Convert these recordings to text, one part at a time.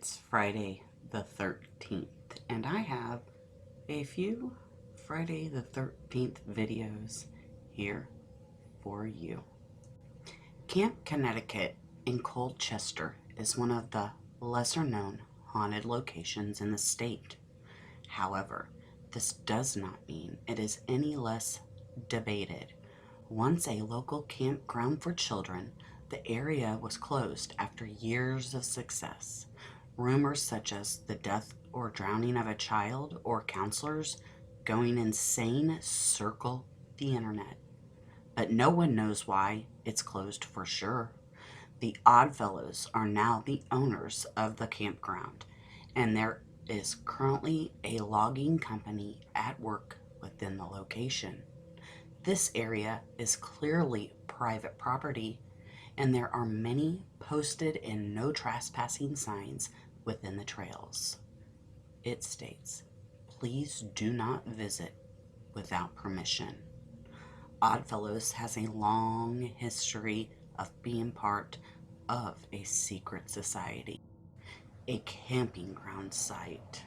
It's Friday the 13th, and I have a few Friday the 13th videos here for you. Camp Connecticut in Colchester is one of the lesser-known haunted locations in the state. However, this does not mean it is any less debated. Once a local campground for children, the area was closed after years of success. Rumors such as the death or drowning of a child or counselors going insane circle the internet. But no one knows why it's closed for sure. The Oddfellows are now the owners of the campground, and there is currently a logging company at work within the location. This area is clearly private property, and there are many posted and no trespassing signs within the trails. It states, "Please do not visit without permission." Oddfellows has a long history of being part of a secret society, a camping ground site.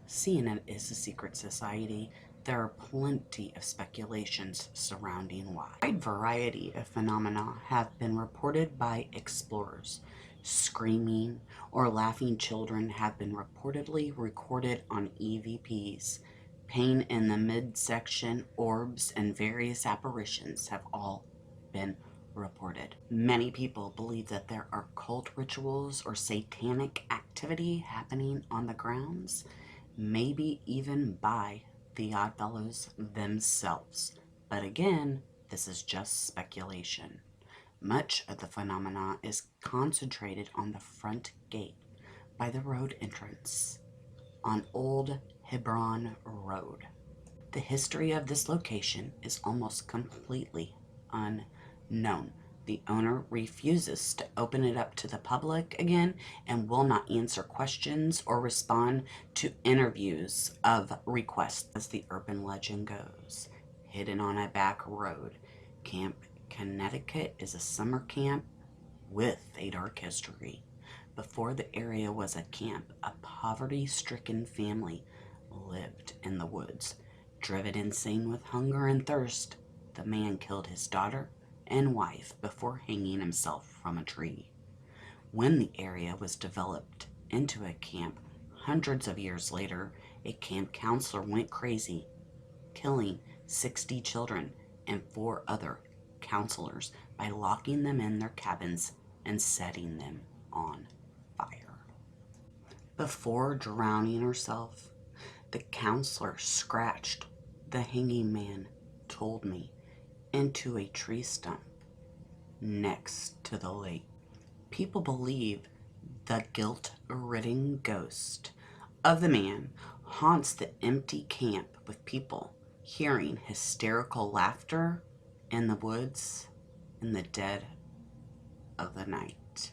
Seeing it is a secret society, there are plenty of speculations surrounding why. A wide variety of phenomena have been reported by explorers. Screaming or laughing children have been reportedly recorded on EVPs. Pain in the midsection, orbs, and various apparitions have all been reported. Many people believe that there are cult rituals or satanic activity happening on the grounds, maybe even by the Oddfellows themselves. But again, this is just speculation. Much of the phenomena is concentrated on the front gate by the road entrance on Old Hebron Road. The history of this location is almost completely unknown. The owner refuses to open it up to the public again and will not answer questions or respond to interviews of requests. As the urban legend goes, hidden on a back road, Camp Connecticut is a summer camp with a dark history. Before the area was a camp, a poverty-stricken family lived in the woods. Driven insane with hunger and thirst, the man killed his daughter and wife before hanging himself from a tree. When the area was developed into a camp hundreds of years later, a camp counselor went crazy, killing 60 children and 4 other counselors by locking them in their cabins and setting them on fire. Before drowning herself, the counselor scratched the hanging man, told me, into a tree stump next to the lake. People believe the guilt-ridden ghost of the man haunts the empty camp, with people hearing hysterical laughter in the woods in the dead of the night.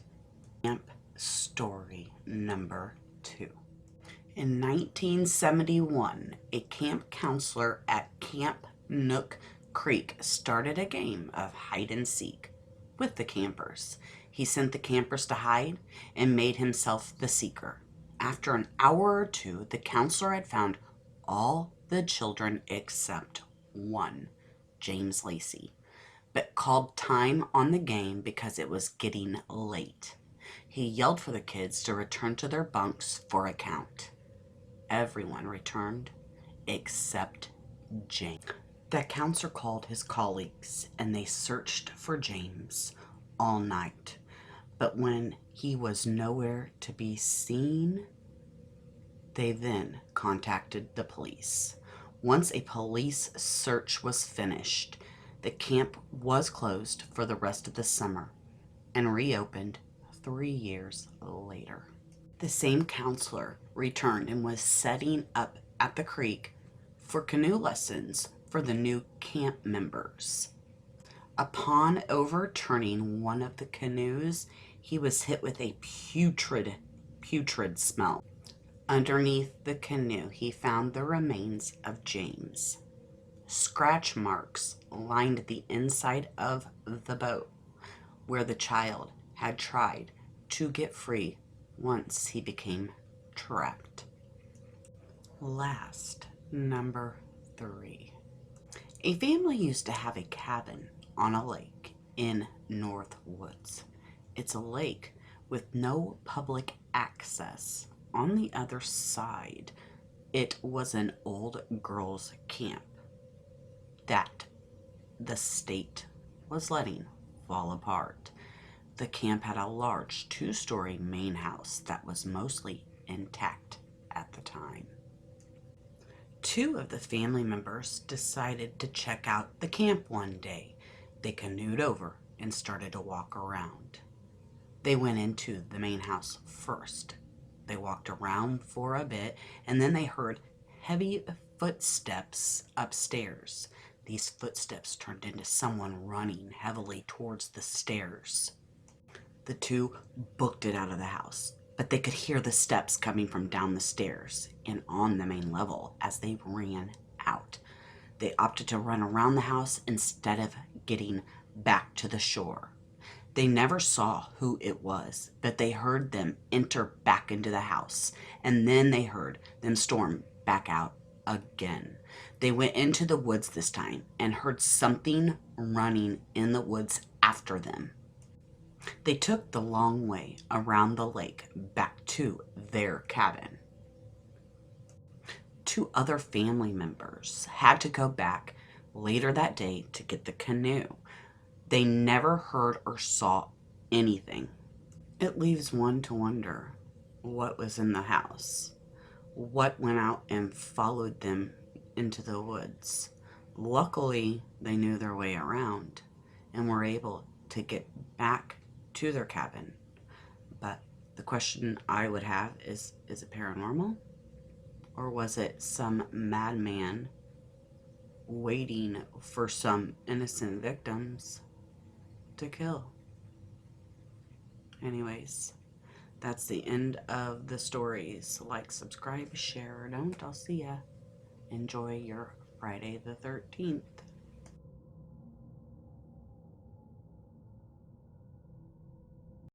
Camp story number 2. In 1971, a camp counselor at Camp Nuke Creek started a game of hide and seek with the campers. He sent the campers to hide and made himself the seeker. After an hour or two, the counselor had found all the children except one, James Lacey, but called time on the game because it was getting late. He yelled for the kids to return to their bunks for a count. Everyone returned except James. The counselor called his colleagues and they searched for James all night. But when he was nowhere to be seen, they then contacted the police. Once a police search was finished, the camp was closed for the rest of the summer and reopened 3 years later. The same counselor returned and was setting up at the creek for canoe lessons for the new camp members. Upon overturning one of the canoes, he was hit with a putrid smell. Underneath the canoe, he found the remains of James. Scratch marks lined the inside of the boat where the child had tried to get free once he became trapped. Last, number 3. A family used to have a cabin on a lake in North Woods. It's a lake with no public access. On the other side, it was an old girls' camp that the state was letting fall apart. The camp had a large 2-story main house that was mostly intact at the time. 2 of the family members decided to check out the camp one day. They canoed over and started to walk around. They went into the main house first. They walked around for a bit, and then they heard heavy footsteps upstairs. These footsteps turned into someone running heavily towards the stairs. The 2 booked it out of the house, but they could hear the steps coming from down the stairs and on the main level as they ran out. They opted to run around the house instead of getting back to the shore. They never saw who it was, but they heard them enter back into the house, and then they heard them storm back out again. They went into the woods this time and heard something running in the woods after them. They took the long way around the lake back to their cabin. 2 other family members had to go back later that day to get the canoe. They never heard or saw anything. It leaves one to wonder what was in the house. What went out and followed them into the woods? Luckily, they knew their way around and were able to get back to their cabin. But the question I would have is it paranormal? Or was it some madman waiting for some innocent victims to kill? Anyways, that's the end of the stories. Like, subscribe, share, or don't. I'll see ya. Enjoy your Friday the 13th.